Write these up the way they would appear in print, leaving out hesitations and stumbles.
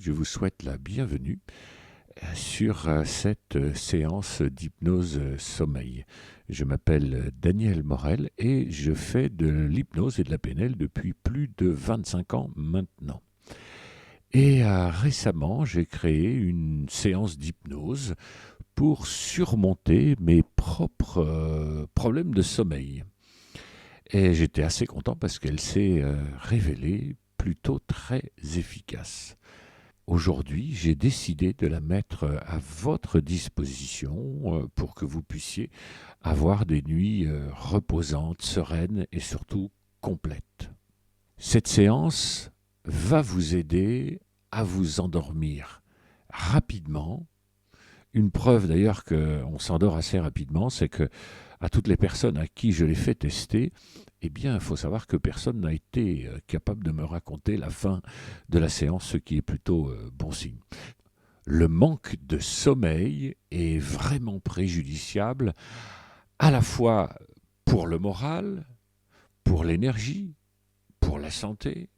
Je vous souhaite la bienvenue sur cette séance d'hypnose sommeil. Je m'appelle Daniel Morel et je fais de l'hypnose et de la PNL depuis plus de 25 ans maintenant. Et récemment, j'ai créé une séance d'hypnose pour surmonter mes propres problèmes de sommeil. Et j'étais assez content parce qu'elle s'est révélée plutôt très efficace. Aujourd'hui, j'ai décidé de la mettre à votre disposition pour que vous puissiez avoir des nuits reposantes, sereines et surtout complètes. Cette séance va vous aider à vous endormir rapidement. Une preuve d'ailleurs qu'on s'endort assez rapidement, c'est que à toutes les personnes à qui je l'ai fait tester, eh bien, il faut savoir que personne n'a été capable de me raconter la fin de la séance, ce qui est plutôt bon signe. Le manque de sommeil est vraiment préjudiciable à la fois pour le moral, pour l'énergie, pour la santé,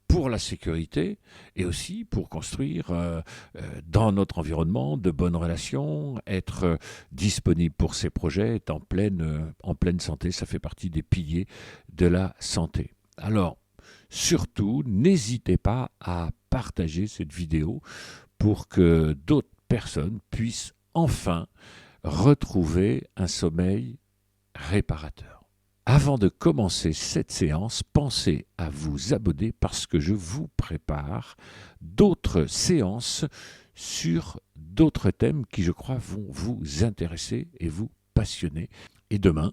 pour la sécurité et aussi pour construire dans notre environnement de bonnes relations, être disponible pour ses projets, être en pleine santé, ça fait partie des piliers de la santé. Alors, surtout, n'hésitez pas à partager cette vidéo pour que d'autres personnes puissent enfin retrouver un sommeil réparateur. Avant de commencer cette séance, pensez à vous abonner parce que je vous prépare d'autres séances sur d'autres thèmes qui, je crois, vont vous intéresser et vous passionner. Et demain,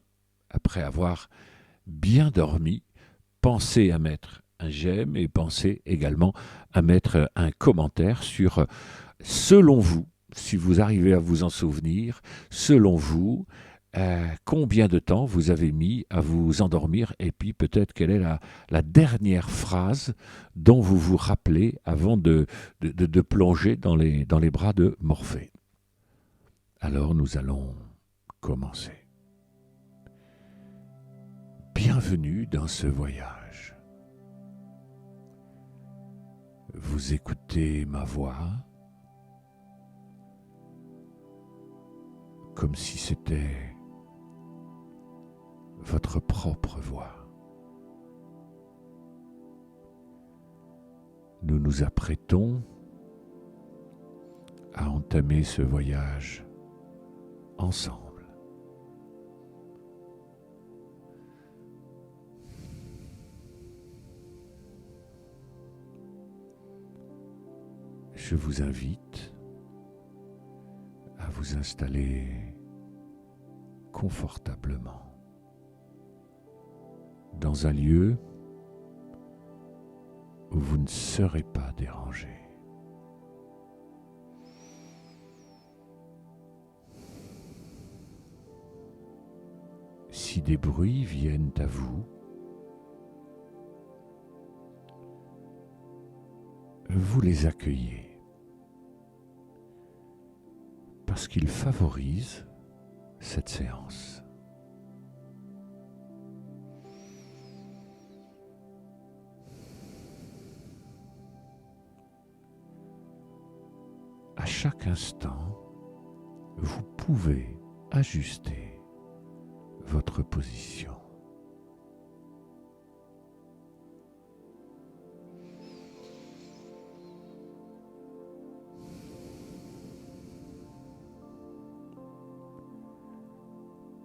après avoir bien dormi, pensez à mettre un j'aime et pensez également à mettre un commentaire sur, selon vous, si vous arrivez à vous en souvenir, selon vous, combien de temps vous avez mis à vous endormir et puis peut-être quelle est la dernière phrase dont vous vous rappelez avant de plonger dans les bras de Morphée. Alors nous allons commencer. Bienvenue dans ce voyage. Vous écoutez ma voix comme si c'était votre propre voix. Nous nous apprêtons à entamer ce voyage ensemble. Je vous invite à vous installer confortablement dans un lieu où vous ne serez pas dérangé. Si des bruits viennent à vous, vous les accueillez parce qu'ils favorisent cette séance. À chaque instant, vous pouvez ajuster votre position.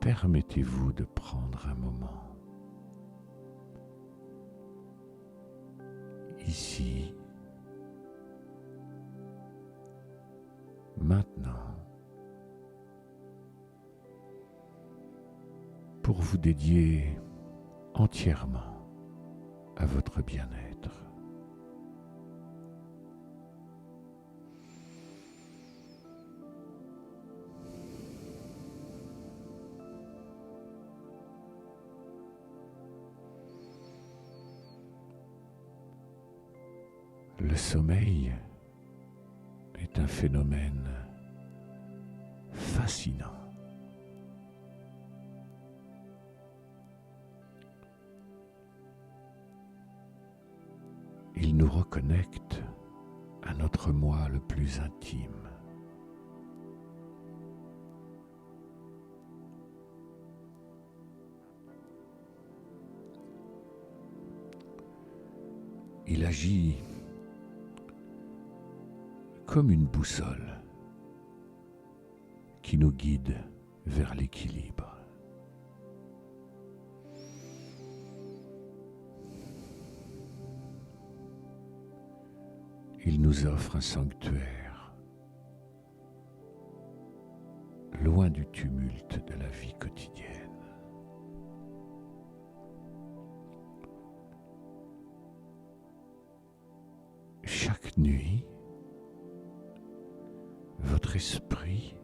Permettez-vous de prendre un moment ici, maintenant, pour vous dédier entièrement à votre bien-être. Le sommeil est un phénomène fascinant. Il nous reconnecte à notre moi le plus intime. Il agit comme une boussole qui nous guide vers l'équilibre. Il nous offre un sanctuaire, loin du tumulte de la vie quotidienne. Chaque nuit, votre esprit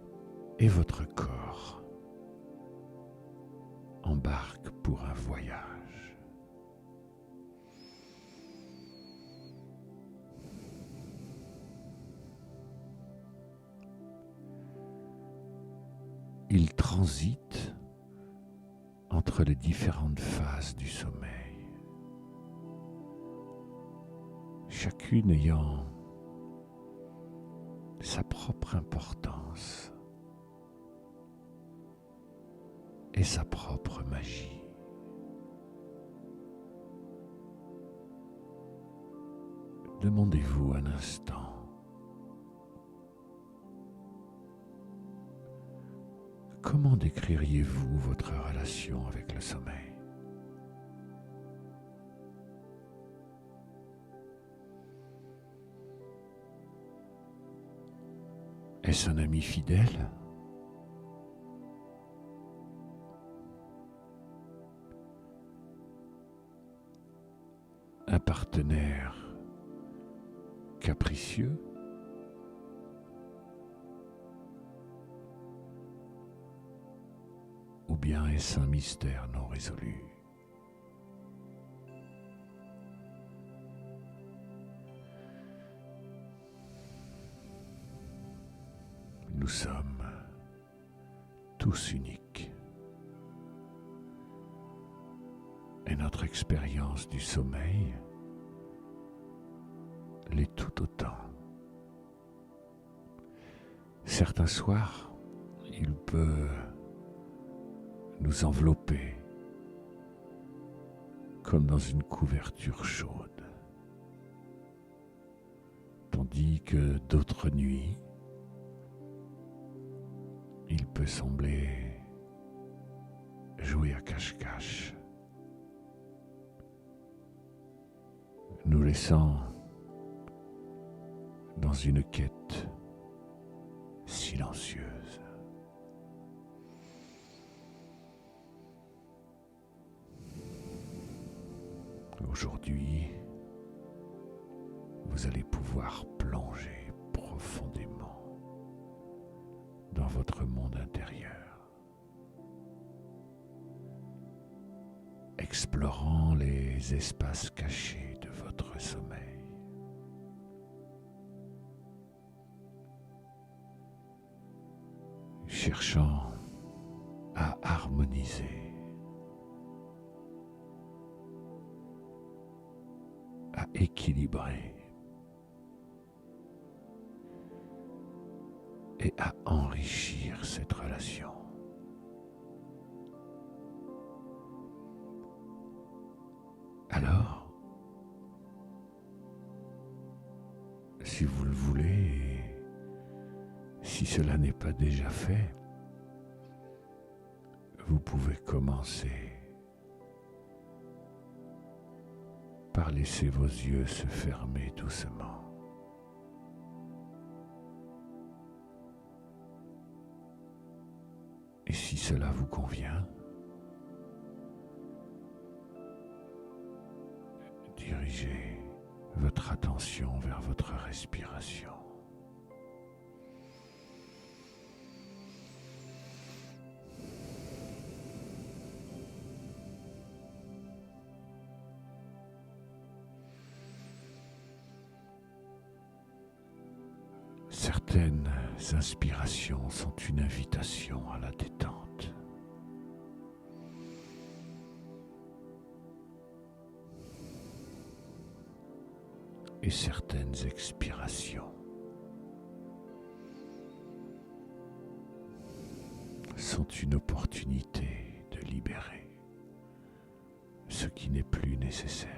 et votre corps embarquent pour un voyage. Ils transitent entre les différentes phases du sommeil, chacune ayant sa propre importance et sa propre magie. Demandez-vous un instant comment décririez-vous votre relation avec le sommeil? Est-ce un ami fidèle? Un partenaire capricieux? Ou bien est-ce un mystère non résolu? Nous sommes tous uniques. Et notre expérience du sommeil l'est tout autant. Certains soirs, il peut nous envelopper comme dans une couverture chaude, tandis que d'autres nuits, il peut sembler jouer à cache-cache, nous laissant dans une quête silencieuse. Aujourd'hui, vous allez pouvoir plonger profondément dans votre monde intérieur, explorant les espaces cachés de votre sommeil. Cherchant à harmoniser, à équilibrer et à enrichir cette relation. Alors, si vous le voulez, et si cela n'est pas déjà fait, vous pouvez commencer par laisser vos yeux se fermer doucement. Et si cela vous convient, dirigez votre attention vers votre respiration. Certaines inspirations sont une invitation à la détente. et certaines expirations sont une opportunité de libérer ce qui n'est plus nécessaire.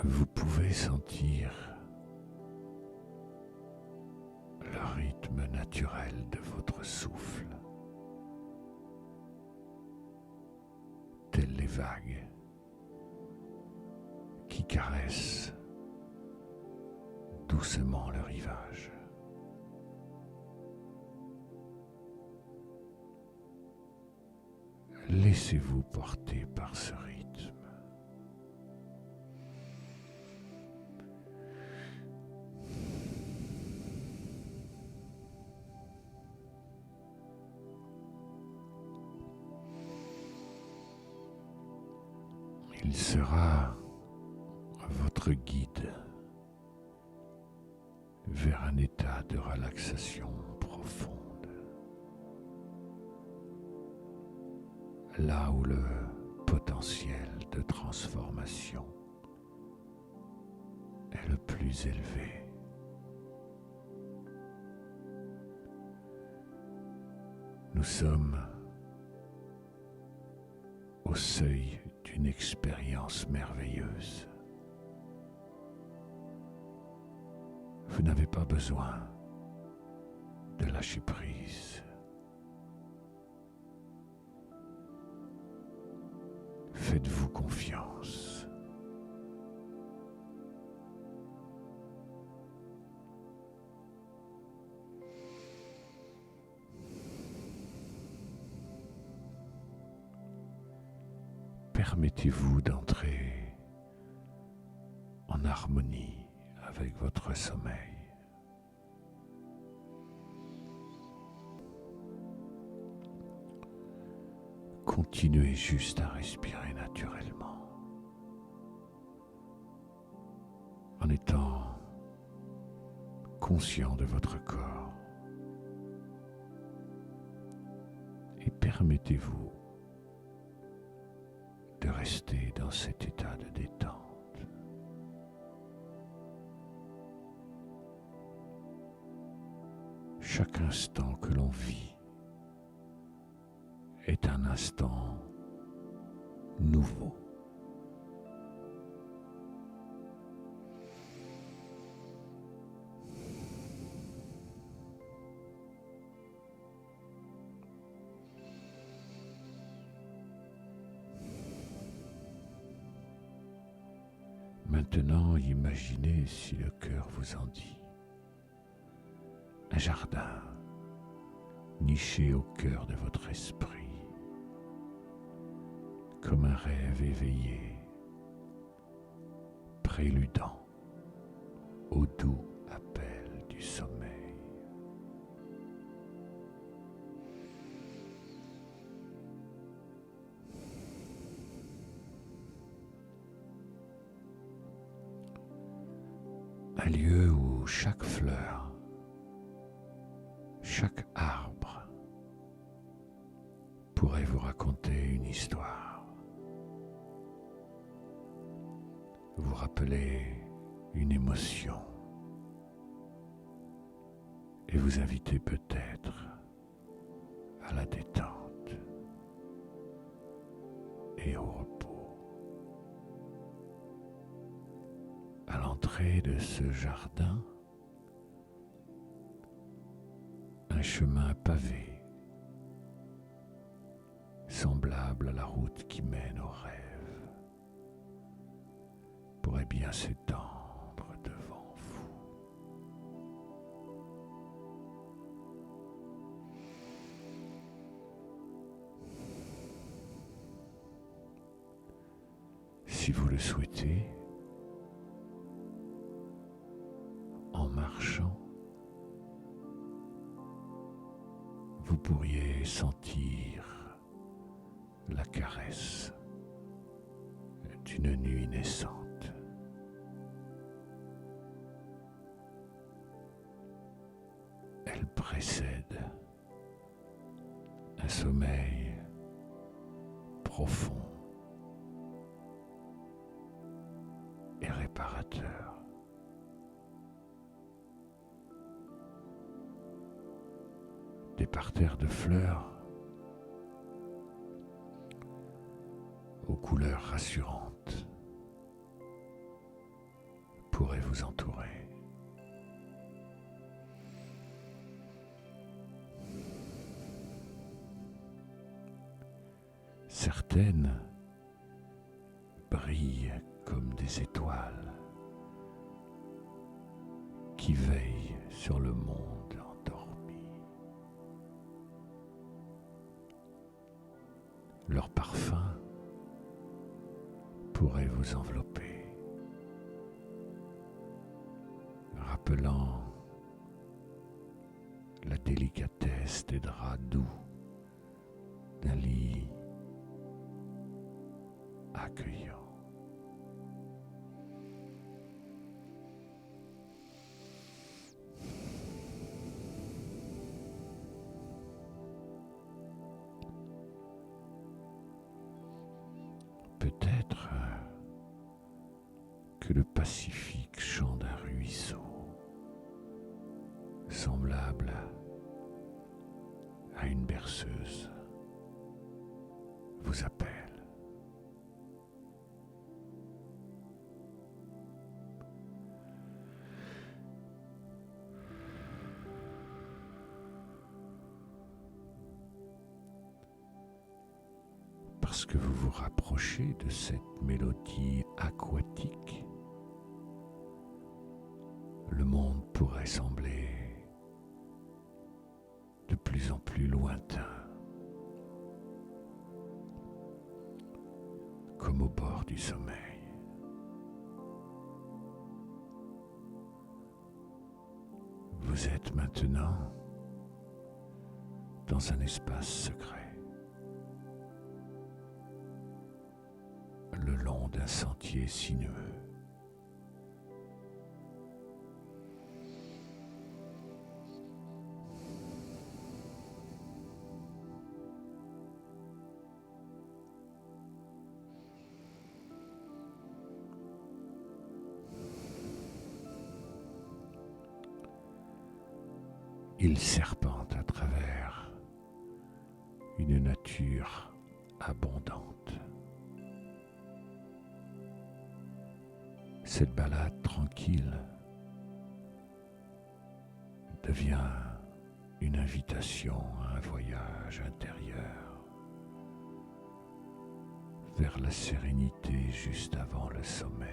Vous pouvez sentir le rythme naturel de votre souffle, telles les vagues qui caressent doucement le rivage. Laissez-vous porter par ce rythme. Il sera votre guide vers un état de relaxation profonde, là où le potentiel de transformation est le plus élevé. Nous sommes au seuil d'une expérience merveilleuse. Vous n'avez pas besoin de lâcher prise. Faites-vous confiance. Permettez-vous d'entrer en harmonie avec votre sommeil. Continuez juste à respirer naturellement, en étant conscient de votre corps, et permettez-vous de rester dans cet état de détente. Chaque instant que l'on vit est un instant nouveau. Maintenant, imaginez, si le cœur vous en dit, un jardin niché au cœur de votre esprit, comme un rêve éveillé, préludant au doux appel du sommeil. Un lieu où chaque fleur, chaque arbre pourrait vous raconter une histoire, vous rappeler une émotion et vous inviter peut-être à la détente et au repos. À l'entrée de ce jardin, un chemin pavé, semblable à la route qui mène au rêve, pourrait bien s'étendre devant vous. Si vous le souhaitez, en marchant, vous pourriez sentir la caresse d'une nuit naissante. Elle précède un sommeil profond et réparateur. Des parterres de fleurs aux couleurs rassurantes pourraient vous entourer. Certaines brillent comme des étoiles qui veillent sur le monde endormi. Leur parfum pourrait vous envelopper, rappelant la délicatesse des draps doux d'un lit accueillant. Peut-être que le pacifique chant d'un ruisseau, semblable à une berceuse, vous appelle. Parce que vous vous rapprochez de cette mélodie aquatique, le monde pourrait sembler de plus en plus lointain, comme au bord du sommeil. Vous êtes maintenant dans un espace secret, le long d'un sentier sinueux. Il serpente à travers une nature abondante. Cette balade tranquille devient une invitation à un voyage intérieur vers la sérénité juste avant le sommeil.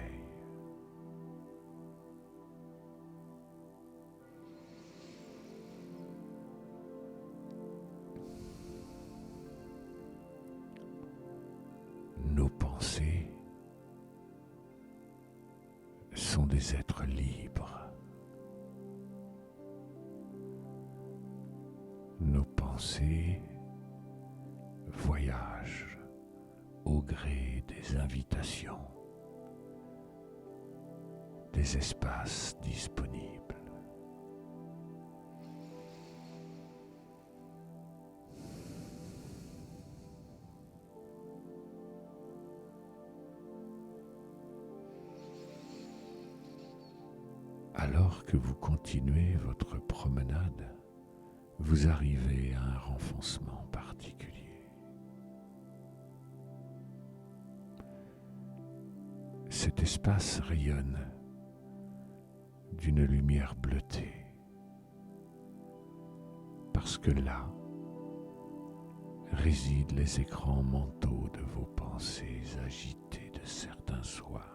Nos pensées sont des êtres libres. Nos pensées voyagent au gré des invitations, des espaces disponibles. Alors que vous continuez votre promenade, vous arrivez à un renfoncement particulier. Cet espace rayonne d'une lumière bleutée, parce que là résident les écrans mentaux de vos pensées agitées de certains soirs.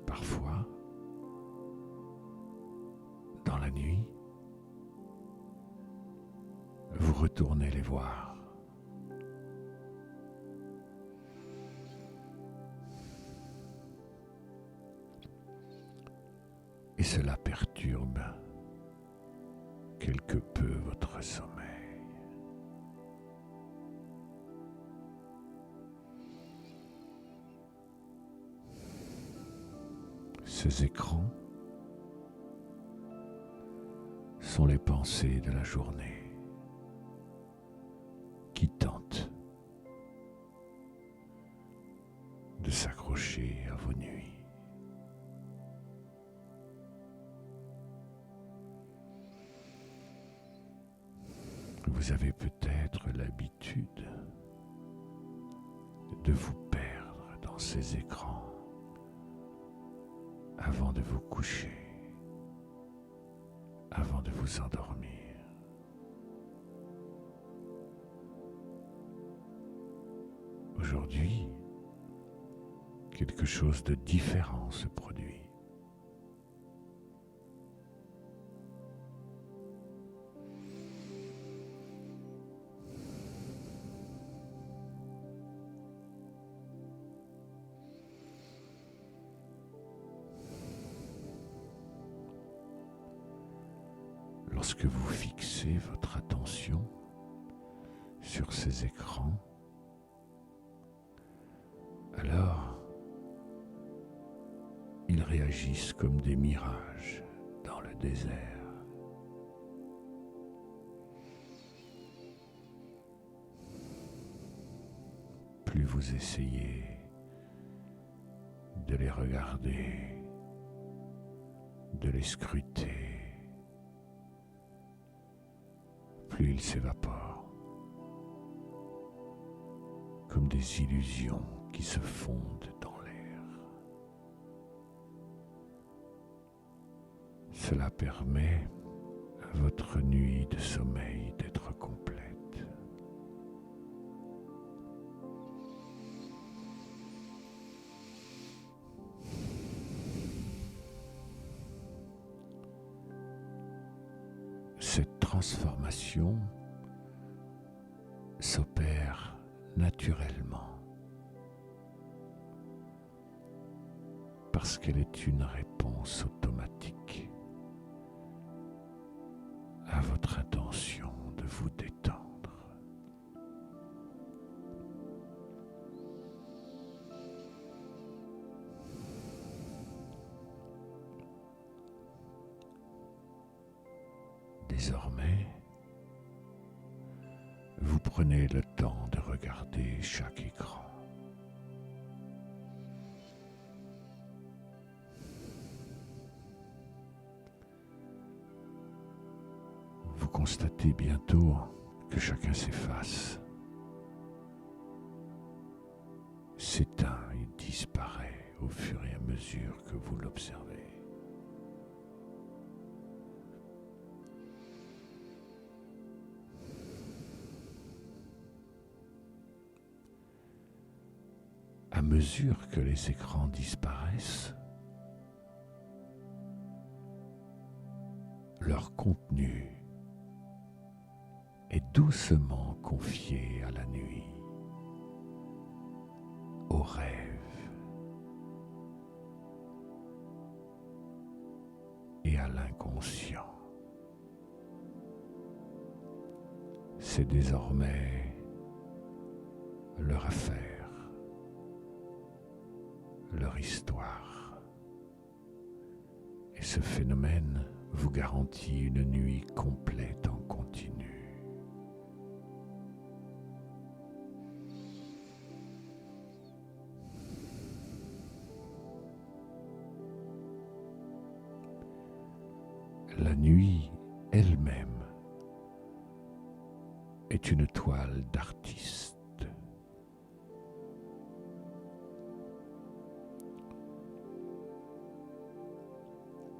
Parfois, dans la nuit, vous retournez les voir. Et cela perturbe quelque peu votre sommeil. Ces écrans sont les pensées de la journée qui tentent de s'accrocher à vos nuits. Vous avez peut-être l'habitude de vous perdre dans ces écrans avant de vous coucher, avant de vous endormir. Aujourd'hui, quelque chose de différent se produit. Lorsque vous fixez votre attention sur ces écrans, alors ils réagissent comme des mirages dans le désert. Plus vous essayez de les regarder, de les scruter, plus ils s'évaporent, comme des illusions qui se fondent dans l'air. Cela permet à votre nuit de sommeil d'être complète. Cette transformation s'opère naturellement parce qu'elle est une réponse automatique à votre intention de vous détendre. Désormais, vous prenez le temps de regarder chaque écran. Vous constatez bientôt que chacun s'efface, s'éteint et disparaît au fur et à mesure que vous l'observez. À mesure que les écrans disparaissent, leur contenu est doucement confié à la nuit, au rêve et à l'inconscient. C'est désormais leur affaire, leur histoire. Et ce phénomène vous garantit une nuit complète en continu. La nuit elle-même est une toile d'artiste.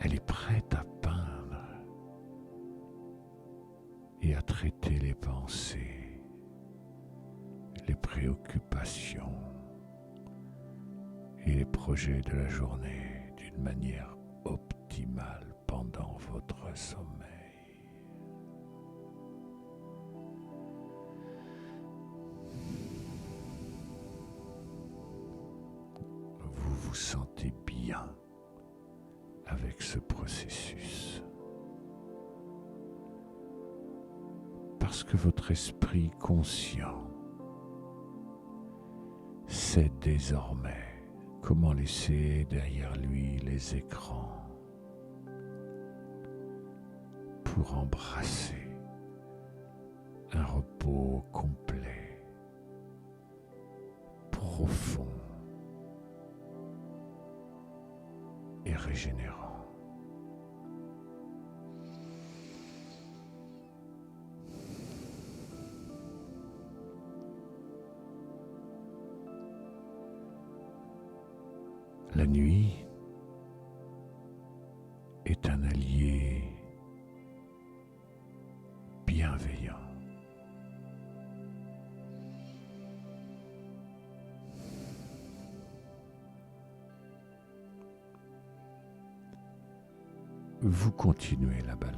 Elle est prête à peindre et à traiter les pensées, les préoccupations et les projets de la journée d'une manière optimale pendant votre sommeil. Vous vous sentez bien avec ce processus, parce que votre esprit conscient sait désormais Comment laisser derrière lui les écrans pour embrasser un repos complet, profond et régénérant. La nuit est un allié bienveillant. Vous continuez la balade.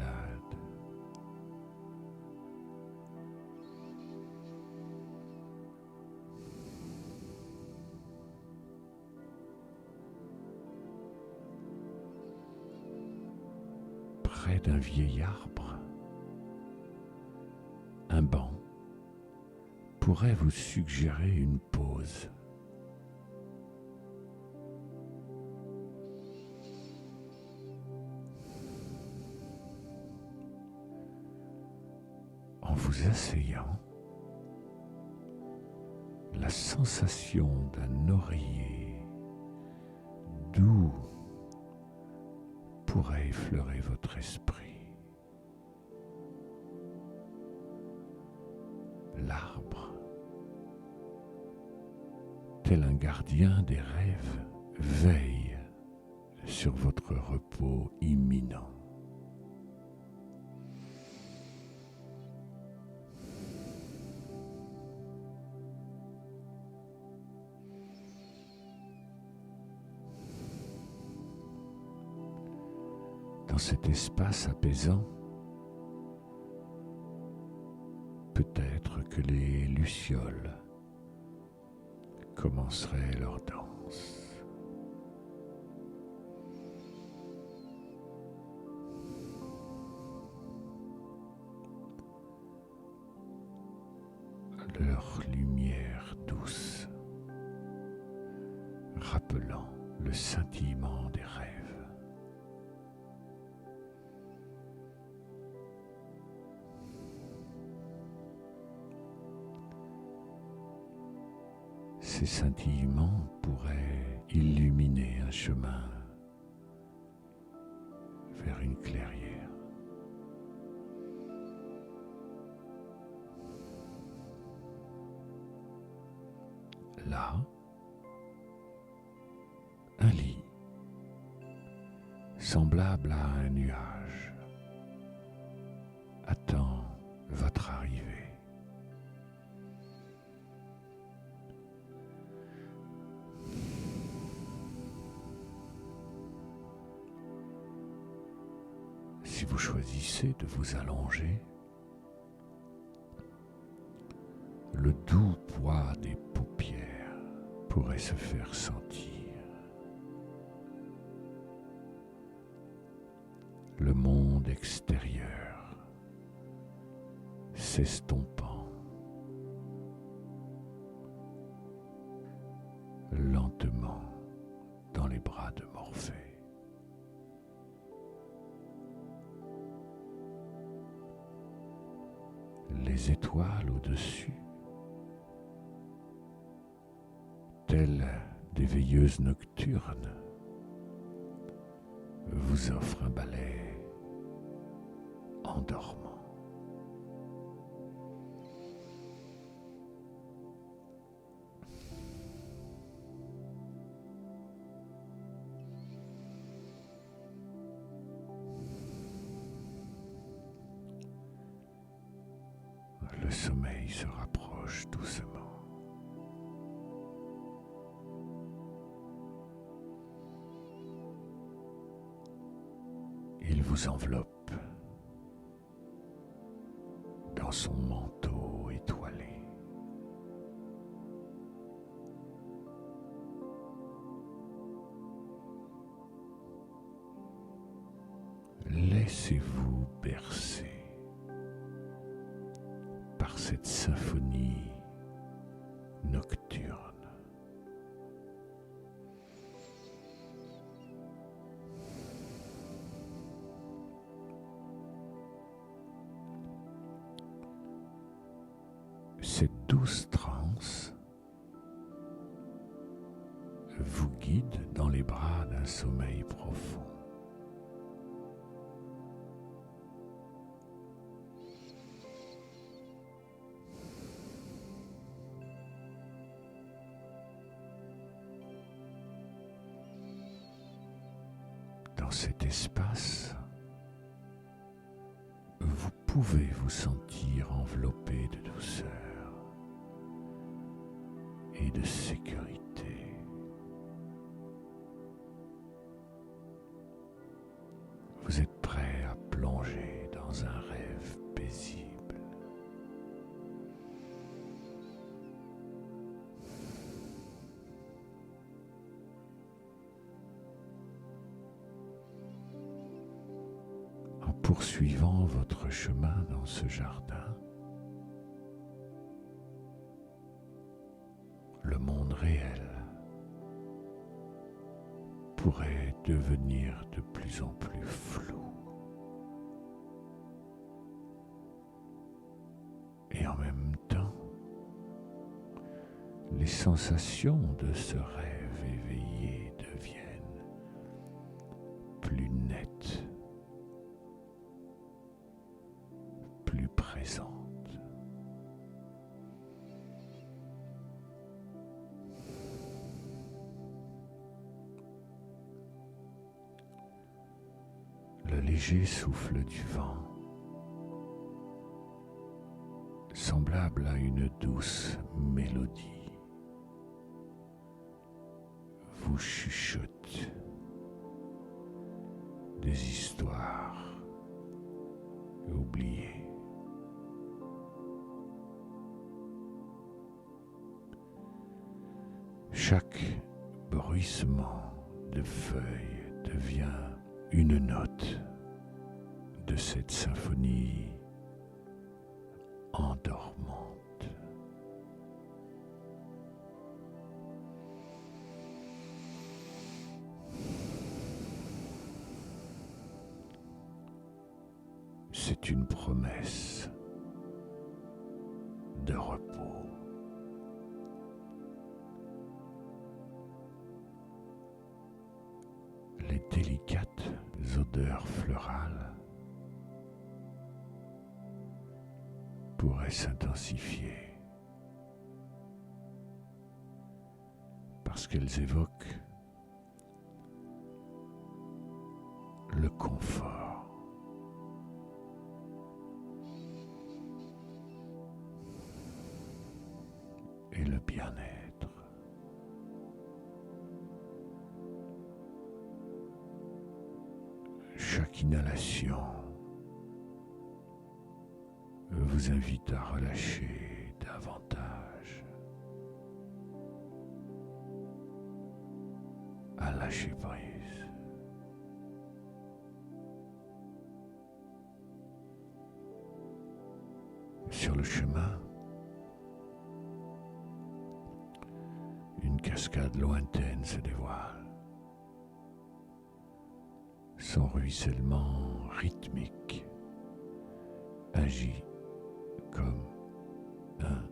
Près d'un vieil arbre, un banc pourrait vous suggérer une pause. En vous asseyant, la sensation d'un oreiller doux pourrait effleurer votre esprit. L'arbre, tel un gardien des rêves, veille sur votre repos imminent. Dans cet espace apaisant, peut-être que les lucioles commenceraient leur danse. Leur lumière douce, rappelant le scintillement des rêves. Ces scintillements pourraient illuminer un chemin vers une clairière. Là, un lit, semblable à un nuage, attend votre arrivée. Si vous choisissez de vous allonger, le doux poids des paupières pourrait se faire sentir. Le monde extérieur s'estompant lentement dans les bras de Morphée. Les étoiles au-dessus, telles des veilleuses nocturnes, vous offrent un balai endormant. Le sommeil se rapproche doucement. Il vous enveloppe dans son manteau étoilé. Laissez-vous bercer par cette symphonie nocturne. Cette douce transe vous guide dans les bras d'un sommeil profond. Dans cet espace, vous pouvez vous sentir enveloppé de douceur et de sécurité. Vous êtes prêt à plonger dans un rêve paisible. En poursuivant votre chemin dans ce jardin, le monde réel pourrait devenir de plus en plus flou. Et en même temps, les sensations de ce rêve éveillé deviennent plus nettes, plus présentes. Le léger souffle du vent, semblable à une douce mélodie, vous chuchote des histoires oubliées. Chaque bruissement de feuilles devient une note de cette symphonie endormante. C'est une promesse de repos. Les délicates odeurs florales pourraient s'intensifier parce qu'elles évoquent le confort, et le bien-être. Chaque inhalation vous invite à relâcher davantage, à lâcher prise. Sur le chemin, une cascade lointaine se dévoile. Son ruissellement rythmique agit comme un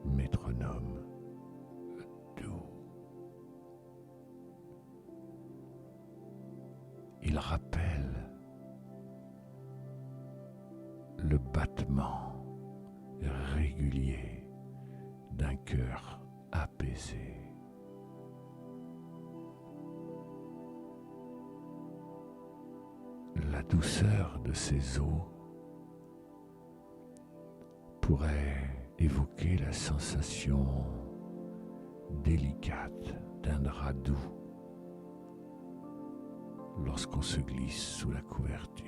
métronome doux. Il rappelle le battement régulier d'un cœur apaisé. La douceur de ces eaux pourrait évoquer la sensation délicate d'un drap doux lorsqu'on se glisse sous la couverture.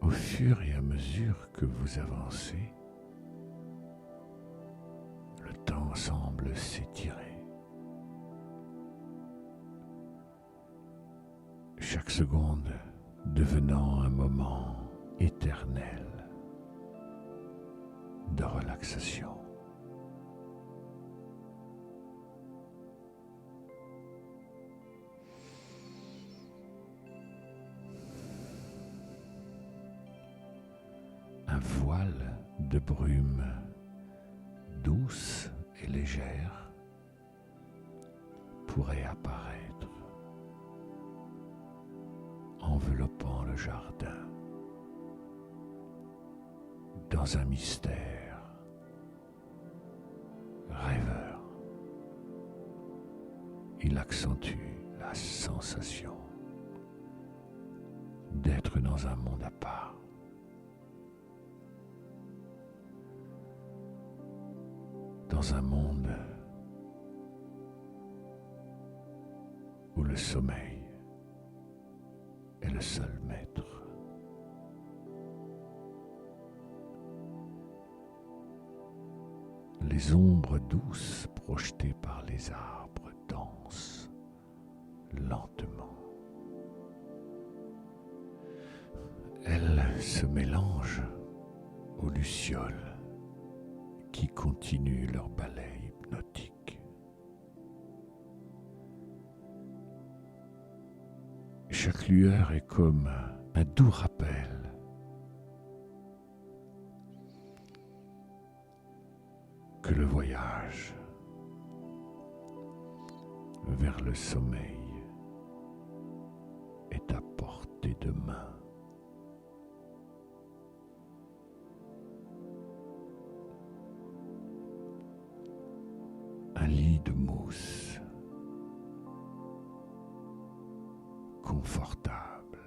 Au fur et à mesure que vous avancez, le temps semble s'étirer. Chaque seconde devenant un moment éternel de relaxation. voile de brume douce et légère pourrait apparaître, enveloppant le jardin dans un mystère rêveur. Il accentue la sensation d'être dans un monde à part. Dans un monde où le sommeil est le seul maître. Les ombres douces projetées par les arbres dansent lentement. Elles se mélangent aux lucioles qui continuent leur ballet hypnotique. Chaque lueur est comme un doux rappel que le voyage vers le sommeil est à portée de main. Un lit de mousse confortable,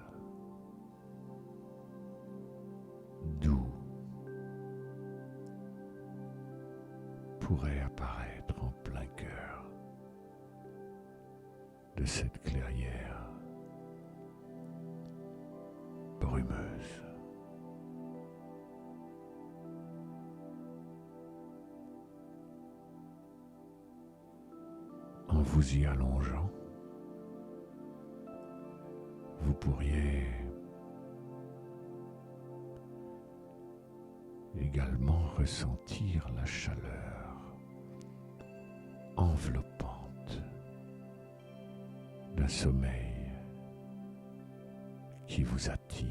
doux, pourrait apparaître en plein cœur de cette clairière brumeuse. En vous y allongeant, vous pourriez également ressentir la chaleur enveloppante d'un sommeil qui vous attire.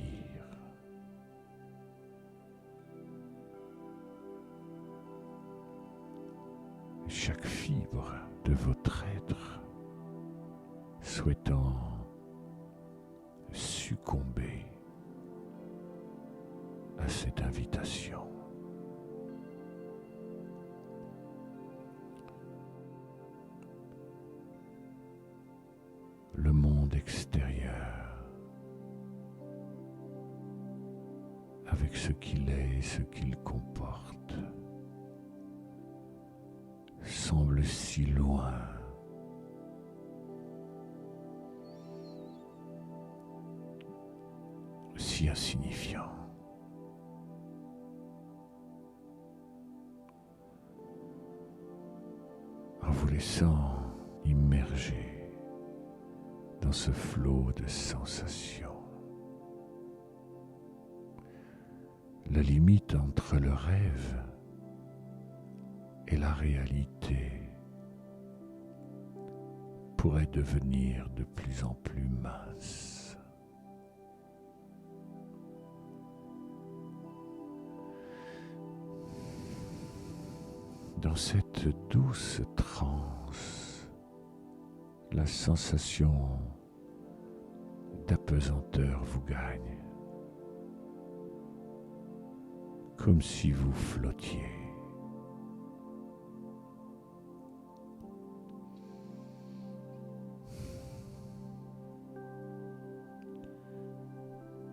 Chaque fibre de votre être souhaitant succomber à cette invitation. Le monde extérieur, avec ce qu'il est et ce qu'il comporte, semble si loin, si insignifiant. En vous laissant immerger dans ce flot de sensations, la limite entre le rêve et la réalité pourrait devenir de plus en plus mince. Dans cette douce transe, la sensation d'apesanteur vous gagne, comme si vous flottiez.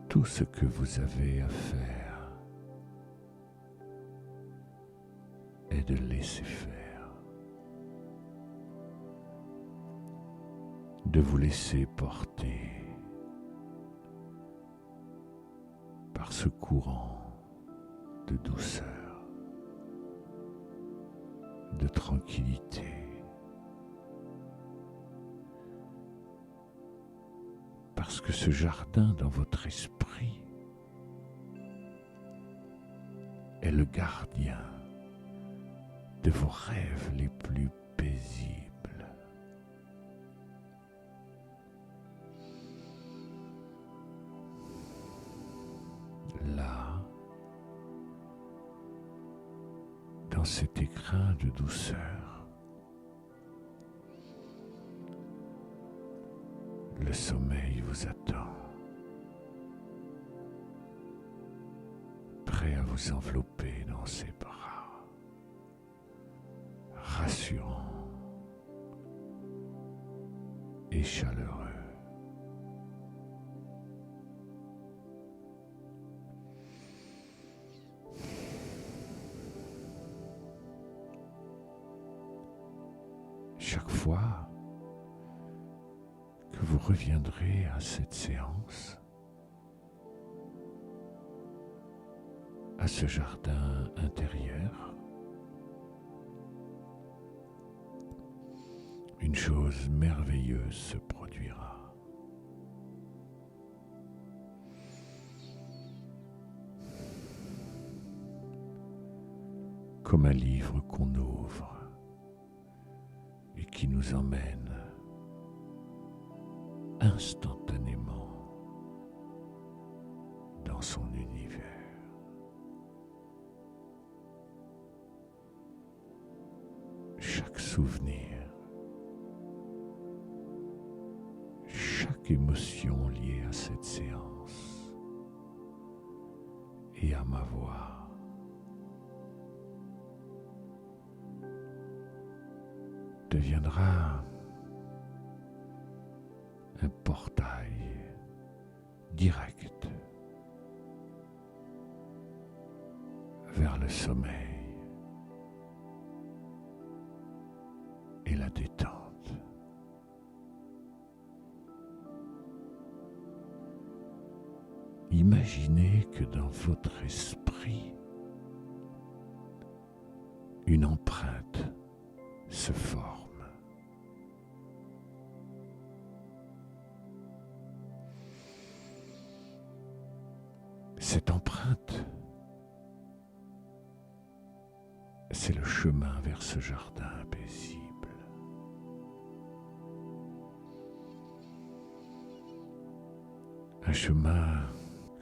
Tout ce que vous avez à faire est de laisser faire, de vous laisser porter par ce courant de douceur, de tranquillité, parce que ce jardin dans votre esprit est le gardien de vos rêves les plus paisibles. Là, cet écrin de douceur. Le sommeil vous attend, prêt à vous envelopper dans ses bras, rassurant et chaleureux. Chaque fois que vous reviendrez à cette séance, à ce jardin intérieur, une chose merveilleuse se produira. Comme un livre qu'on ouvre et qui nous emmène instantanément dans son univers. Chaque souvenir, chaque émotion liée à cette séance et à ma voix deviendra un portail direct vers le sommeil et la détente. Imaginez que dans votre esprit, une empreinte se forme. Cette empreinte, c'est le chemin vers ce jardin paisible. Un chemin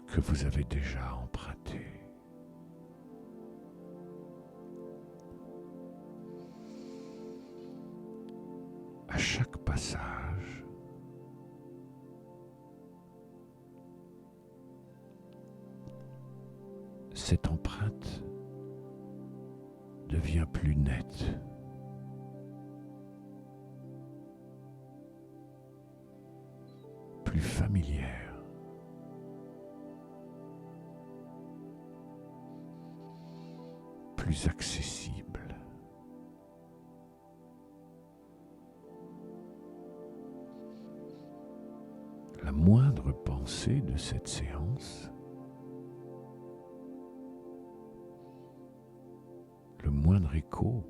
que vous avez déjà emprunté. À chaque passage, cette empreinte devient plus nette, plus familière, plus accessible. La moindre pensée de cette séance, le moindre écho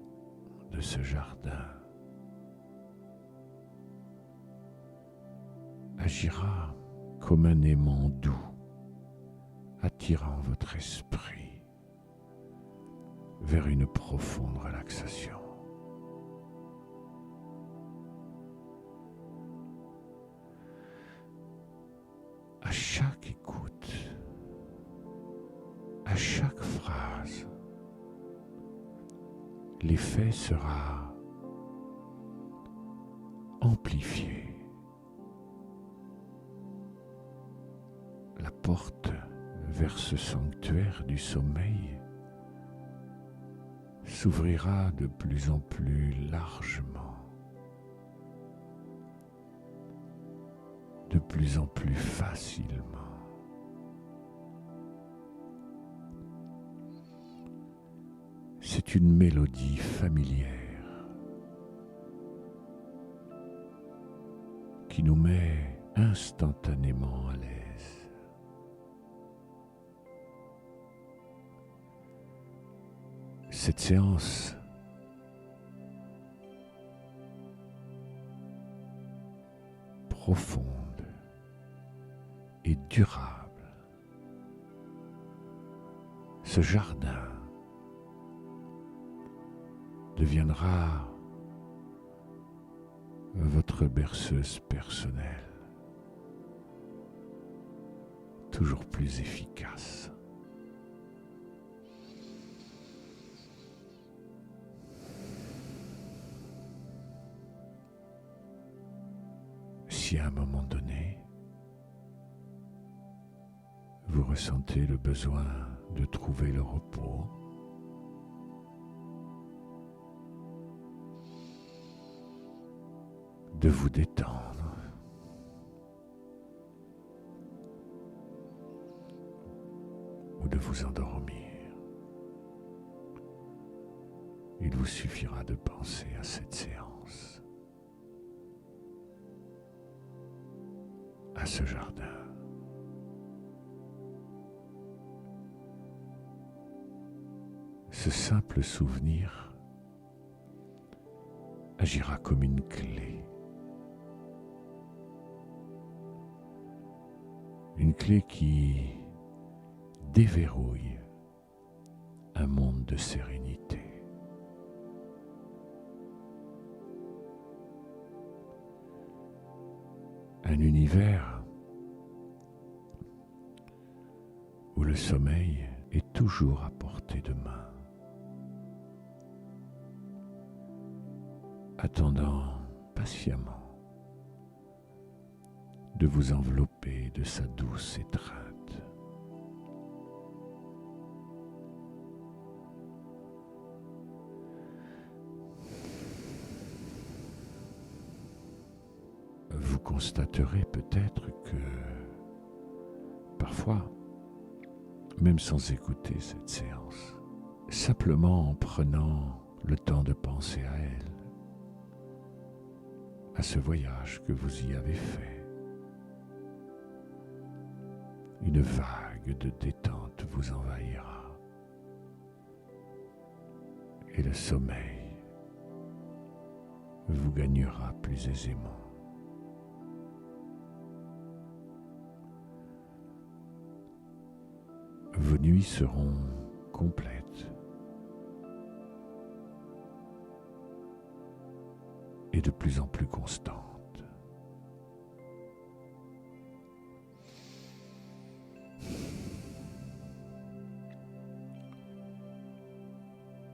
de ce jardin agira comme un aimant doux, attirant votre esprit vers une profonde relaxation. À chaque écoute, à chaque phrase, l'effet sera amplifié. La porte vers ce sanctuaire du sommeil s'ouvrira de plus en plus largement, de plus en plus facilement. C'est une mélodie familière qui nous met instantanément à l'aise. Cette séance profonde et durable, ce jardin deviendra votre berceuse personnelle, toujours plus efficace. si à un moment donné, vous ressentez le besoin de trouver le repos, de vous détendre, ou de vous endormir, il vous suffira de penser à cette séance, à ce jardin. Ce simple souvenir agira comme une clé. Une clé qui déverrouille un monde de sérénité. Un univers où le sommeil est toujours à portée de main, attendant patiemment de vous envelopper de sa douce étreinte. Vous constaterez peut-être que parfois, même sans écouter cette séance, simplement en prenant le temps de penser à elle, à ce voyage que vous y avez fait, une vague de détente vous envahira et le sommeil vous gagnera plus aisément. Vos nuits seront complètes et de plus en plus constantes.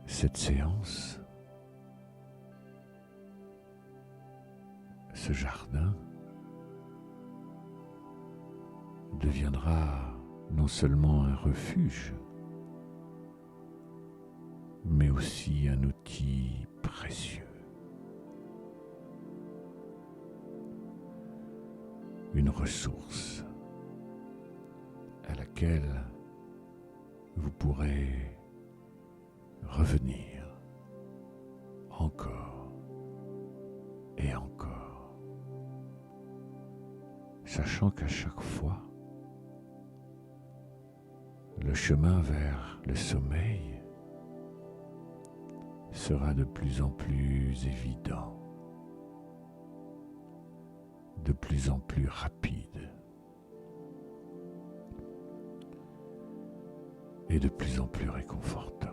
Cette séance, ce jardin, deviendra non seulement un refuge, mais aussi un outil précieux. Une ressource à laquelle vous pourrez revenir encore et encore, sachant qu'à chaque fois, le chemin vers le sommeil sera de plus en plus évident, de plus en plus rapide et de plus en plus réconfortant.